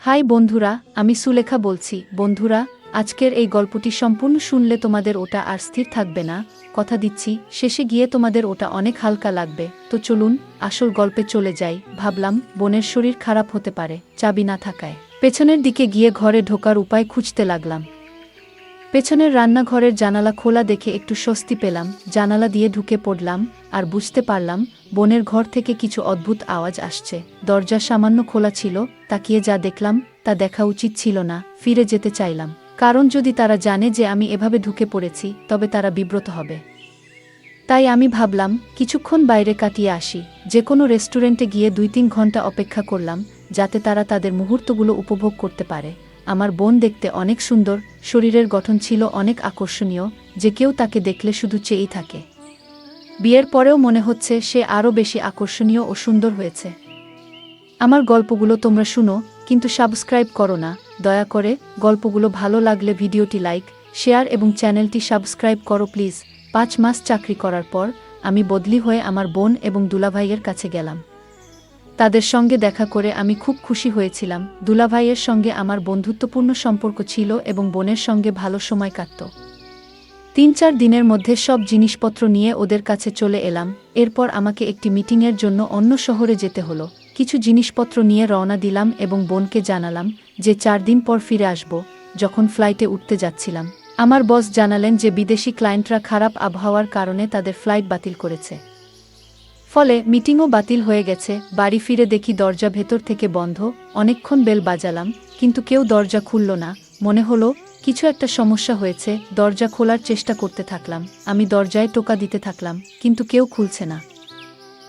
High বন্ধুরা, আমি সুলেখা বলছি। বন্ধুরা, আজকের এই গল্পটি সম্পূর্ণ শুনলে তোমাদের ওটা আর স্থির থাকবে না, কথা দিচ্ছি। শেষে গিয়ে তোমাদের ওটা অনেক হালকা লাগবে। তো চলুন আসল গল্পে চলে যাই। ভাবলাম বোনের শরীর খারাপ হতে পারে, চাবি না থাকায়। পেছনের দিকে গিয়ে ঘরে ঢোকার উপায় খুঁজতে লাগলাম। পেছনের রান্নাঘরের জানালা খোলা দেখে একটু স্বস্তি পেলাম। জানালা দিয়ে ঢুকে পড়লাম আর বুঝতে পারলাম বোনের ঘর থেকে কিছু অদ্ভুত আওয়াজ আসছে। দরজা সামান্য খোলা ছিল, তাকিয়ে যা দেখলাম তা দেখা উচিত ছিল না। ফিরে যেতে চাইলাম, কারণ যদি তারা জানে যে আমি এভাবে ঢুকে পড়েছি তবে তারা বিব্রত হবে। তাই আমি ভাবলাম কিছুক্ষণ বাইরে কাটিয়ে আসি। যে কোনো রেস্টুরেন্টে গিয়ে 2-3 ঘন্টা অপেক্ষা করলাম, যাতে তারা তাদের মুহূর্তগুলো উপভোগ করতে পারে। আমার বোন দেখতে অনেক সুন্দর, শরীরের গঠন ছিল অনেক আকর্ষণীয়, যে কেউ তাকে দেখলে শুধু চেয়েই থাকে। বিয়ের পরেও মনে হচ্ছে সে আরও বেশি আকর্ষণীয় ও সুন্দর হয়েছে। আমার গল্পগুলো তোমরা শুনো, কিন্তু সাবস্ক্রাইব করো না। দয়া করে, গল্পগুলো ভালো লাগলে ভিডিওটি লাইক, শেয়ার এবং চ্যানেলটি সাবস্ক্রাইব করো প্লিজ। 5 মাস চাকরি করার পর আমি বদলি হয়ে আমার বোন এবং দুলাভাইয়ের কাছে গেলাম। তাদের সঙ্গে দেখা করে আমি খুব খুশি হয়েছিলাম। দুলাভাইয়ের সঙ্গে আমার বন্ধুত্বপূর্ণ সম্পর্ক ছিল এবং বোনের সঙ্গে ভালো সময় কাটত। 3-4 দিনের মধ্যে সব জিনিসপত্র নিয়ে ওদের কাছে চলে এলাম। এরপর আমাকে একটি মিটিংয়ের জন্য অন্য শহরে যেতে হলো। কিছু জিনিসপত্র নিয়ে রওনা দিলাম এবং বোনকে জানালাম যে 4 দিন পর ফিরে আসব। যখন ফ্লাইটে উঠতে যাচ্ছিলাম, আমার বস জানালেন যে বিদেশি ক্লায়েন্টরা খারাপ আবহাওয়ার কারণে তাদের ফ্লাইট বাতিল করেছে। ফলে মিটিংও বাতিল হয়ে গেছে। বাড়ি ফিরে দেখি দরজা ভেতর থেকে বন্ধ। অনেকক্ষণ বেল বাজালাম, কিন্তু কেউ দরজা খুলল না। মনে হলো কিছু একটা সমস্যা হয়েছে। দরজা খোলার চেষ্টা করতে থাকলাম। আমি দরজায় টোকা দিতে থাকলাম, কিন্তু কেউ খুলছে না।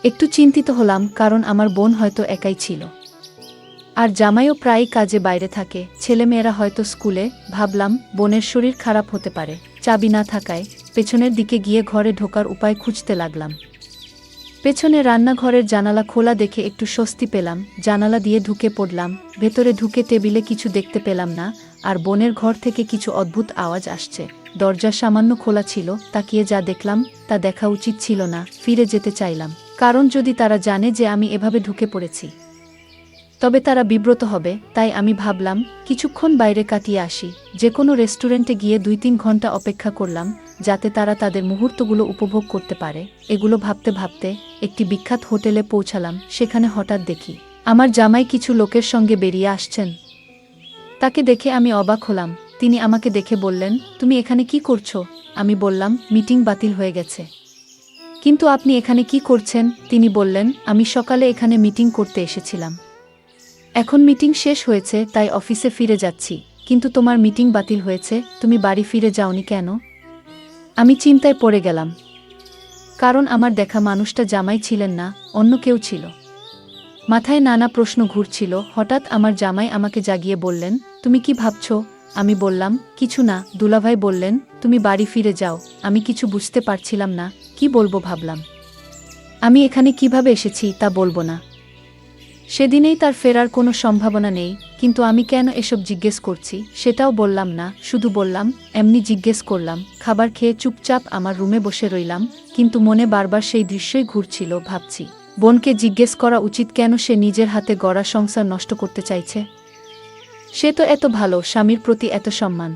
একটু চিন্তিত হলাম, কারণ আমার বোন হয়তো একাই ছিল, আর জামাইও প্রায়ই কাজে বাইরে থাকে। ছেলেমেয়েরা হয়তো স্কুলে। ভাবলাম বোনের শরীর খারাপ হতে পারে। চাবি না থাকায় পেছনের দিকে গিয়ে ঘরে ঢোকার উপায় খুঁজতে লাগলাম। পেছনে রান্নাঘরের জানালা খোলা দেখে একটু স্বস্তি পেলাম। জানালা দিয়ে ঢুকে পড়লাম। ভেতরে ঢুকে টেবিলে কিছু দেখতে পেলাম না, আর বোনের ঘর থেকে কিছু অদ্ভুত আওয়াজ আসছে। দরজা সামান্য খোলা ছিল, তাকিয়ে যা দেখলাম তা দেখা উচিত ছিল না। ফিরে যেতে চাইলাম, কারণ যদি তারা জানে যে আমি এভাবে ঢুকে পড়েছি তবে তারা বিব্রত হবে। তাই আমি ভাবলাম কিছুক্ষণ বাইরে কাটিয়ে আসি। যে কোনো রেস্টুরেন্টে গিয়ে 2-3 ঘন্টা অপেক্ষা করলাম, যাতে তারা তাদের মুহূর্তগুলো উপভোগ করতে পারে। এগুলো ভাবতে ভাবতে একটি বিখ্যাত হোটেলে পৌঁছালাম। সেখানে হঠাৎ দেখি আমার জামাই কিছু লোকের সঙ্গে বেরিয়ে আসছেন। তাকে দেখে আমি অবাক হলাম। তিনি আমাকে দেখে বললেন, তুমি এখানে কি করছো? আমি বললাম, মিটিং বাতিল হয়ে গেছে। কিন্তু আপনি এখানে কি করছেন? তিনি বললেন, আমি সকালে এখানে মিটিং করতে এসেছিলাম। এখন মিটিং শেষ হয়েছে, তাই অফিসে ফিরে যাচ্ছি। কিন্তু তোমার মিটিং বাতিল হয়েছে, তুমি বাড়ি ফিরে যাওনি কেন? আমি চিন্তায় পড়ে গেলাম, কারণ আমার দেখা মানুষটা জামাই ছিলেন না, অন্য কেউ ছিল। মাথায় নানা প্রশ্ন ঘুরছিল। হঠাৎ আমার জামাই আমাকে জাগিয়ে বললেন, তুমি কি ভাবছো? আমি বললাম, কিছু না। দুলাভাই বললেন, তুমি বাড়ি ফিরে যাও। আমি কিছু বুঝতে পারছিলাম না। কি বলবো ভাবলাম। আমি এখানে কিভাবে এসেছি তা বলবো না। সেদিনেই তার ফেরার কোনো সম্ভাবনা নেই, কিন্তু আমি কেন এসব জিজ্ঞেস করছি সেটাও বললাম না। শুধু বললাম, এমনি জিজ্ঞেস করলাম। খাবার খেয়ে চুপচাপ আমার রুমে বসে রইলাম, কিন্তু মনে বারবার সেই দৃশ্যই ঘুরছিল। ভাবছি, বোনকে জিজ্ঞেস করা উচিত কেন সে নিজের হাতে গড়া সংসার নষ্ট করতে চাইছে। সে তো এত ভালো, স্বামীর প্রতি এত সম্মান,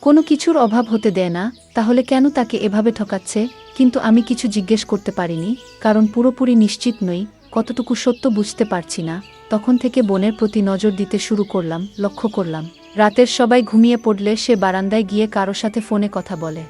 কোনো কিছুর অভাব হতে দেয় না, তাহলে কেন তাকে এভাবে ঠকাচ্ছে? কিন্তু আমি কিছু জিজ্ঞেস করতে পারিনি, কারণ পুরোপুরি নিশ্চিত নই কতটুকু সত্য বুঝতে পারছি না। তখন থেকে বোনের প্রতি নজর দিতে শুরু করলাম। লক্ষ্য করলাম রাতের সবাই ঘুমিয়ে পড়লে সে বারান্দায় গিয়ে কারো সাথে ফোনে কথা বলে।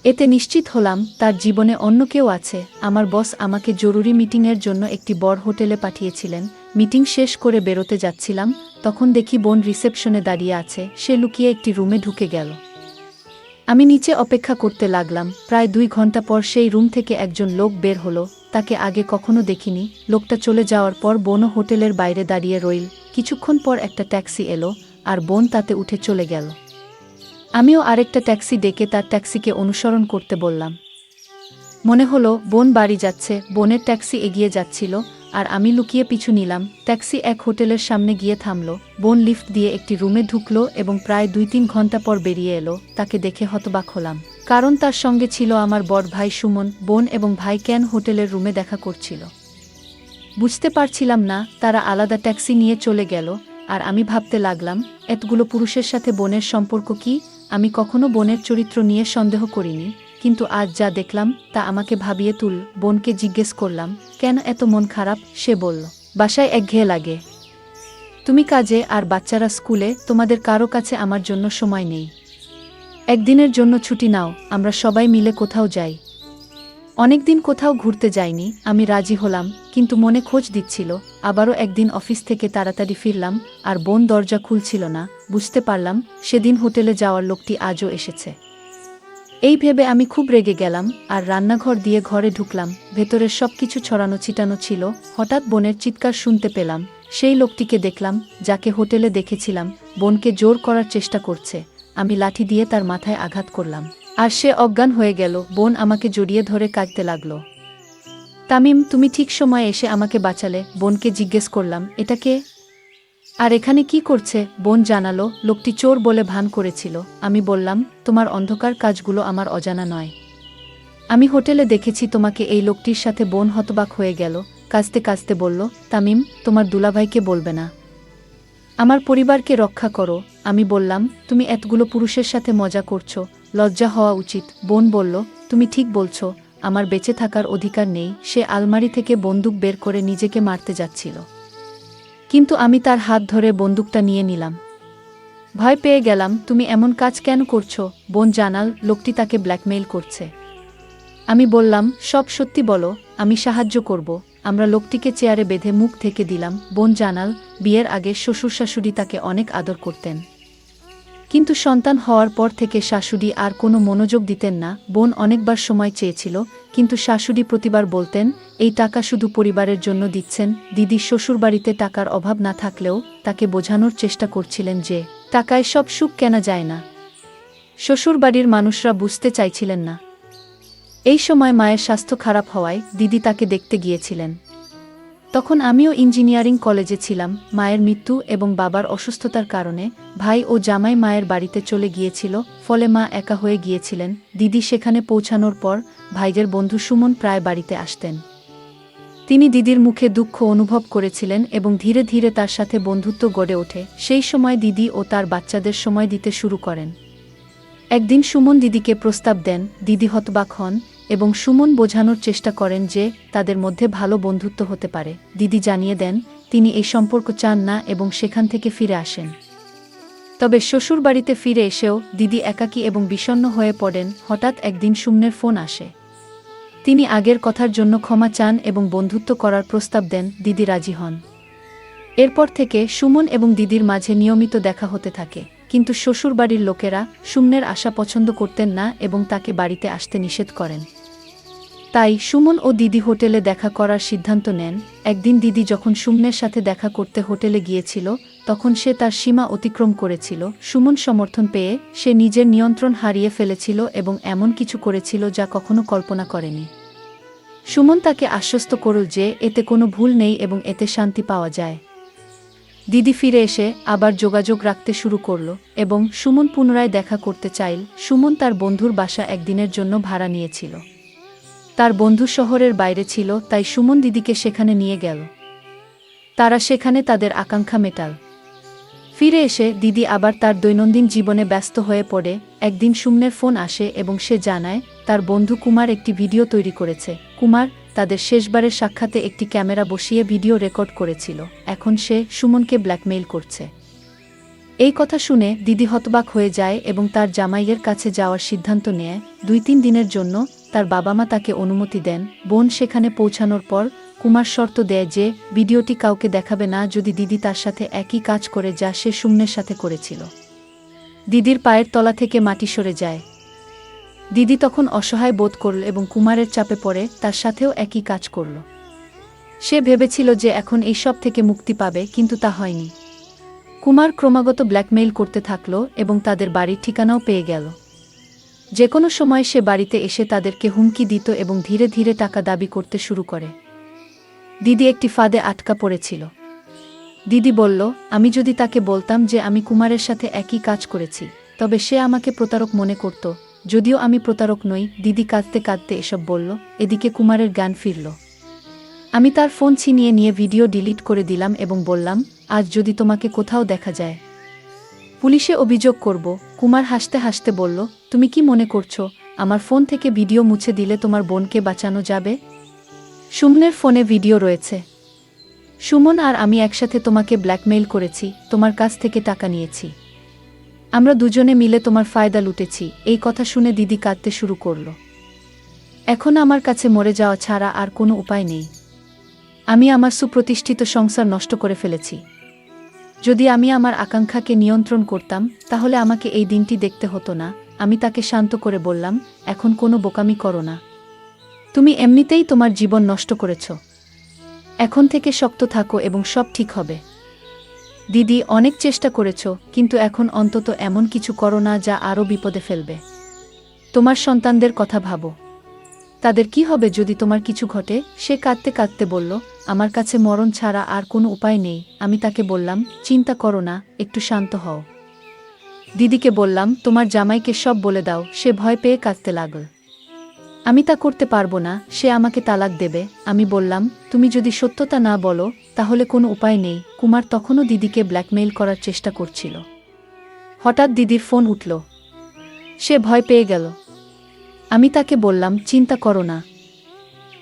এতে নিশ্চিত হলাম তার জীবনে অন্য কেউ আছে। আমার বস আমাকে জরুরি মিটিংয়ের জন্য একটি বড় হোটেলে পাঠিয়েছিলেন। মিটিং শেষ করে বেরোতে যাচ্ছিলাম, তখন দেখি বোন রিসেপশনে দাঁড়িয়ে আছে। সে লুকিয়ে একটি রুমে ঢুকে গেল। আমি নিচে অপেক্ষা করতে লাগলাম। প্রায় 2 ঘন্টা পর সেই রুম থেকে একজন লোক বের হলো। তাকে আগে কখনো দেখিনি। লোকটা চলে যাওয়ার পর বোনও হোটেলের বাইরে দাঁড়িয়ে রইল। কিছুক্ষণ পর একটা ট্যাক্সি এলো, আর বোন তাতে উঠে চলে গেল। আমিও আরেকটা ট্যাক্সি ডেকে তার ট্যাক্সিকে অনুসরণ করতে বললাম। মনে হলো বোন বাড়ি যাচ্ছে। বোনের ট্যাক্সি এগিয়ে যাচ্ছিল, আর আমি লুকিয়ে পিছু নিলাম। ট্যাক্সি এক হোটেলের সামনে গিয়ে থামল। বোন লিফট দিয়ে একটি রুমে ঢুকলো এবং প্রায় 2-3 ঘন্টা পর বেরিয়ে এলো। তাকে দেখে হতবাক হলাম, কারণ তার সঙ্গে ছিল আমার বড় ভাই সুমন। বোন এবং ভাই কেন হোটেলের রুমে দেখা করছিল বুঝতে পারছিলাম না। তারা আলাদা ট্যাক্সি নিয়ে চলে গেল, আর আমি ভাবতে লাগলাম, এতগুলো পুরুষের সাথে বোনের সম্পর্ক কি? আমি কখনো বোনের চরিত্র নিয়ে সন্দেহ করিনি, কিন্তু আজ যা দেখলাম তা আমাকে ভাবিয়ে তুল। বোনকে জিজ্ঞেস করলাম, কেন এত মন খারাপ? সে বলল, বাসায় একঘেয়ে লাগে, তুমি কাজে আর বাচ্চারা স্কুলে, তোমাদের কারো কাছে আমার জন্য সময় নেই। একদিনের জন্য ছুটি নাও, আমরা সবাই মিলে কোথাও যাই। অনেকদিন কোথাও ঘুরতে যাইনি। আমি রাজি হলাম, কিন্তু মনে খোঁজ দিচ্ছিল। আবারও একদিন অফিস থেকে তাড়াতাড়ি ফিরলাম, আর বোন দরজা খুলছিল না। বুঝতে পারলাম সেদিন হোটেলে যাওয়ার লোকটি আজও এসেছে। এই ভেবে আমি খুব রেগে গেলাম, আর রান্নাঘর দিয়ে ঘরে ঢুকলাম। ভেতরের সবকিছু ছড়ানো ছিটানো ছিল। হঠাৎ বোনের চিৎকার শুনতে পেলাম। সেই লোকটিকে দেখলাম, যাকে হোটেলে দেখেছিলাম, বোনকে জোর করার চেষ্টা করছে। আমি লাঠি দিয়ে তার মাথায় আঘাত করলাম, আর সে অজ্ঞান হয়ে গেল। বোন আমাকে জড়িয়ে ধরে কাঁদতে লাগল। তামিম, তুমি ঠিক সময়ে এসে আমাকে বাঁচালে। বোনকে জিজ্ঞেস করলাম, এটা কে? আর এখানে কি করছে? বোন জানালো, লোকটি চোর বলে ভান করেছিল। আমি বললাম, তোমার অন্ধকার কাজগুলো আমার অজানা নয়। আমি হোটেলে দেখেছি তোমাকে এই লোকটির সাথে। বোন হতবাক হয়ে গেল, কাঁদতে কাঁদতে বলল, তামিম, তোমার দুলাভাইকে বলবে না, আমার পরিবারকে রক্ষা করো। আমি বললাম, তুমি এতগুলো পুরুষের সাথে মজা করছো, লজ্জা হওয়া উচিত। বোন বলল, তুমি ঠিক বলছো, আমার বেঁচে থাকার অধিকার নেই। সে আলমারি থেকে বন্দুক বের করে নিজেকে মারতে যাচ্ছিল, কিন্তু আমি তার হাত ধরে বন্দুকটা নিয়ে নিলাম। ভয় পেয়ে গেলাম। তুমি এমন কাজ কেন করছো? বোন জানাল, লোকটি তাকে ব্ল্যাকমেইল করছে। আমি বললাম, সব সত্যি বলো, আমি সাহায্য করব। আমরা লোকটিকে চেয়ারে বেঁধে মুখ থেকে দিলাম। বোন জানাল, বিয়ের আগে শ্বশুর শাশুড়ি তাকে অনেক আদর করতেন, কিন্তু সন্তান হওয়ার পর থেকে শাশুড়ি আর কোনো মনোযোগ দিতেন না। বোন অনেকবার সময় চেয়েছিল, কিন্তু শাশুড়ি প্রতিবার বলতেন, এই টাকা শুধু পরিবারের জন্য দিচ্ছেন। দিদি শ্বশুরবাড়িতে টাকার অভাব না থাকলেও তাকে বোঝানোর চেষ্টা করছিলেন যে টাকায় সব সুখ কেনা যায় না। শ্বশুরবাড়ির মানুষরা বুঝতে চাইছিলেন না। এই সময় মায়ের স্বাস্থ্য খারাপ হওয়ায় দিদি তাকে দেখতে গিয়েছিলেন। তখন আমিও ইঞ্জিনিয়ারিং কলেজে ছিলাম। মায়ের মৃত্যু এবং বাবার অসুস্থতার কারণে ভাই ও জামাই মায়ের বাড়িতে চলে গিয়েছিল, ফলে মা একা হয়ে গিয়েছিলেন। দিদি সেখানে পৌঁছানোর পর ভাইদের বন্ধু সুমন প্রায় বাড়িতে আসতেন। তিনি দিদির মুখে দুঃখ অনুভব করেছিলেন এবং ধীরে ধীরে তার সাথে বন্ধুত্ব গড়ে ওঠে। সেই সময় দিদি ও তার বাচ্চাদের সময় দিতে শুরু করেন। একদিন সুমন দিদিকে প্রস্তাব দেন। দিদি হতবাক হন এবং সুমন বোঝানোর চেষ্টা করেন যে তাদের মধ্যে ভালো বন্ধুত্ব হতে পারে। দিদি জানিয়ে দেন তিনি এই সম্পর্ক চান না এবং সেখান থেকে ফিরে আসেন। তবে শ্বশুরবাড়িতে ফিরে এসেও দিদি একাকী এবং বিষণ্ণ হয়ে পড়েন। হঠাৎ একদিন সুমনের ফোন আসে। তিনি আগের কথার জন্য ক্ষমা চান এবং বন্ধুত্ব করার প্রস্তাব দেন। দিদি রাজি হন। এরপর থেকে সুমন এবং দিদির মাঝে নিয়মিত দেখা হতে থাকে, কিন্তু শ্বশুরবাড়ির লোকেরা সুমনের আশা পছন্দ করতেন না এবং তাকে বাড়িতে আসতে নিষেধ করেন। তাই সুমন ও দিদি হোটেলে দেখা করার সিদ্ধান্ত নেন। একদিন দিদি যখন সুমনের সাথে দেখা করতে হোটেলে গিয়েছিল, তখন সে তার সীমা অতিক্রম করেছিল। সুমন সমর্থন পেয়ে সে নিজের নিয়ন্ত্রণ হারিয়ে ফেলেছিল এবং এমন কিছু করেছিল যা কখনো কল্পনা করেনি। সুমন তাকে আশ্বস্ত করল যে এতে কোনো ভুল নেই এবং এতে শান্তি পাওয়া যায়। দিদি ফিরে এসে আবার যোগাযোগ রাখতে শুরু করল এবং সুমন পুনরায় দেখা করতে চাইল। সুমন তার বন্ধুর বাসা একদিনের জন্য ভাড়া নিয়েছিল। তার বন্ধু শহরের বাইরে ছিল, তাই সুমন দিদিকে সেখানে নিয়ে গেল। তারা সেখানে তাদের আকাঙ্ক্ষা মেটাল। ফিরে এসে দিদি আবার তার দৈনন্দিন জীবনে ব্যস্ত হয়ে পড়ে। একদিন সুমনের ফোন আসে এবং সে জানায় তার বন্ধু কুমার একটি ভিডিও তৈরি করেছে। কুমার তাদের শেষবারের সাক্ষাতে একটি ক্যামেরা বসিয়ে ভিডিও রেকর্ড করেছিল। এখন সে সুমনকে ব্ল্যাকমেইল করছে। এই কথা শুনে দিদি হতবাক হয়ে যায় এবং তার জামাইয়ের কাছে যাওয়ার সিদ্ধান্ত নেয়। 2-3 দিনের জন্য তার বাবা মা তাকে অনুমতি দেন। বোন সেখানে পৌঁছানোর পর কুমার শর্ত দেয় যে ভিডিওটি কাউকে দেখাবে না যদি দিদি তার সাথে একই কাজ করে যা সে সুমনের সাথে করেছিল। দিদির পায়ের তলা থেকে মাটি সরে যায়। দিদি তখন অসহায় বোধ করল এবং কুমারের চাপে পড়ে তার সাথেও একই কাজ করল। সে ভেবেছিল যে এখন এই সব থেকে মুক্তি পাবে, কিন্তু তা হয়নি। কুমার ক্রমাগত ব্ল্যাকমেইল করতে থাকল এবং তাদের বাড়ির ঠিকানাও পেয়ে গেল। যে কোনো সময় সে বাড়িতে এসে তাদেরকে হুমকি দিত এবং ধীরে ধীরে টাকা দাবি করতে শুরু করে। দিদি একটি ফাঁদে আটকা পড়েছিল। দিদি বলল, আমি যদি তাকে বলতাম যে আমি কুমারের সাথে একই কাজ করেছি, তবে সে আমাকে প্রতারক মনে করত। যদিও আমি প্রতারক নই, দিদি কাঁদতে কাঁদতে এসব বলল। এদিকে কুমারের জ্ঞান ফিরল। আমি তার ফোন ছিনিয়ে নিয়ে ভিডিও ডিলিট করে দিলাম এবং বললাম, আজ যদি তোমাকে কোথাও দেখা যায় পুলিশে অভিযোগ করব। কুমার হাসতে হাসতে বলল, তুমি কি মনে করছো আমার ফোন থেকে ভিডিও মুছে দিলে তোমার বোনকে বাঁচানো যাবে? সুমনের ফোনে ভিডিও রয়েছে। সুমন আর আমি একসাথে তোমাকে ব্ল্যাকমেইল করেছি, তোমার কাছ থেকে টাকা নিয়েছি। আমরা দুজনে মিলে তোমার ফায়দা লুটেছি। এই কথা শুনে দিদি কাঁদতে শুরু করল। এখন আমার কাছে মরে যাওয়া ছাড়া আর কোনো উপায় নেই। আমি আমার সুপ্রতিষ্ঠিত সংসার নষ্ট করে ফেলেছি। যদি আমি আমার আকাঙ্ক্ষাকে নিয়ন্ত্রণ করতাম তাহলে আমাকে এই দিনটি দেখতে হতো না। আমি তাকে শান্ত করে বললাম, এখন কোনো বোকামি করো না। তুমি এমনিতেই তোমার জীবন নষ্ট করেছ। এখন থেকে শক্ত থাকো এবং সব ঠিক হবে। দিদি, অনেক চেষ্টা করেছ, কিন্তু এখন অন্তত এমন কিছু করো না যা আরও বিপদে ফেলবে। তোমার সন্তানদের কথা ভাবো। তাদের কি হবে যদি তোমার কিছু ঘটে? সে কাঁদতে কাঁদতে বলল, আমার কাছে মরণ ছাড়া আর কোনো উপায় নেই। আমি তাকে বললাম, চিন্তা করো না, একটু শান্ত হও। দিদিকে বললাম, তোমার জামাইকে সব বলে দাও। সে ভয় পেয়ে কাঁদতে লাগল। আমি তা করতে পারবো না, সে আমাকে তালাক দেবে। আমি বললাম, তুমি যদি সত্যতা না বলো তাহলে কোনো উপায় নেই। কুমার তখনও দিদিকে ব্ল্যাকমেইল করার চেষ্টা করছিল। হঠাৎ দিদির ফোন উঠল। সে ভয় পেয়ে গেল। আমি তাকে বললাম, চিন্তা করো না,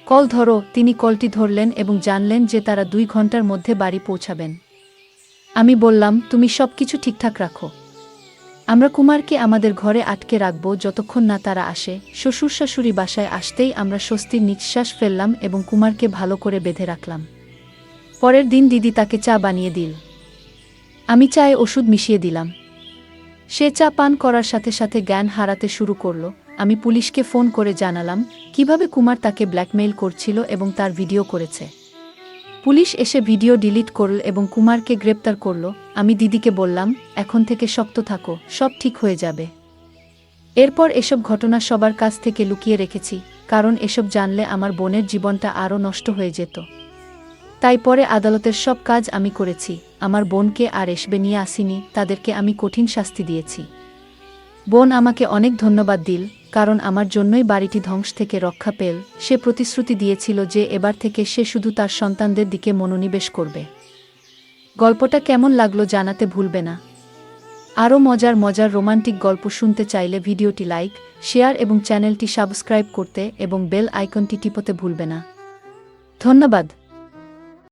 কল ধরো। তিনি কলটি ধরলেন এবং জানলেন যে তারা 2 ঘন্টার মধ্যে বাড়ি পৌঁছাবেন। আমি বললাম, তুমি সবকিছু ঠিকঠাক রাখো। আমরা কুমারকে আমাদের ঘরে আটকে রাখব যতক্ষণ না তারা আসে। শ্বশুর শাশুড়ি বাসায় আসতেই আমরা স্বস্তির নিঃশ্বাস ফেললাম এবং কুমারকে ভালো করে বেঁধে রাখলাম। পরের দিন দিদি তাকে চা বানিয়ে দিল। আমি চায়ে ওষুধ মিশিয়ে দিলাম। সে চা পান করার সাথে সাথে জ্ঞান হারাতে শুরু করল। আমি পুলিশকে ফোন করে জানালাম কিভাবে কুমার তাকে ব্ল্যাকমেইল করছিল এবং তার ভিডিও করেছে। পুলিশ এসে ভিডিও ডিলিট করল এবং কুমারকে গ্রেপ্তার করল। আমি দিদিকে বললাম, এখন থেকে শক্ত থাকো, সব ঠিক হয়ে যাবে। এরপর এসব ঘটনা সবার কাছ থেকে লুকিয়ে রেখেছি, কারণ এসব জানলে আমার বোনের জীবনটা আরও নষ্ট হয়ে যেত। তাই পরে আদালতের সব কাজ আমি করেছি। আমার বোনকে আর এসবে নিয়ে আসিনি, তাদেরকে আমি কঠিন শাস্তি দিয়েছি। বোন আমাকে অনেক ধন্যবাদ দিল, কারণ আমার জন্যই বাড়িটি ধ্বংস থেকে রক্ষা পেল। সে প্রতিশ্রুতি দিয়েছিল যে এবার থেকে সে শুধু তার সন্তানদের দিকে মনোনিবেশ করবে। গল্পটা কেমন লাগলো জানাতে ভুলবে না। আরও মজার মজার রোমান্টিক গল্প শুনতে চাইলে ভিডিওটি লাইক, শেয়ার এবং চ্যানেলটি সাবস্ক্রাইব করতে এবং বেল আইকনটি টিপতে ভুলবে না। ধন্যবাদ।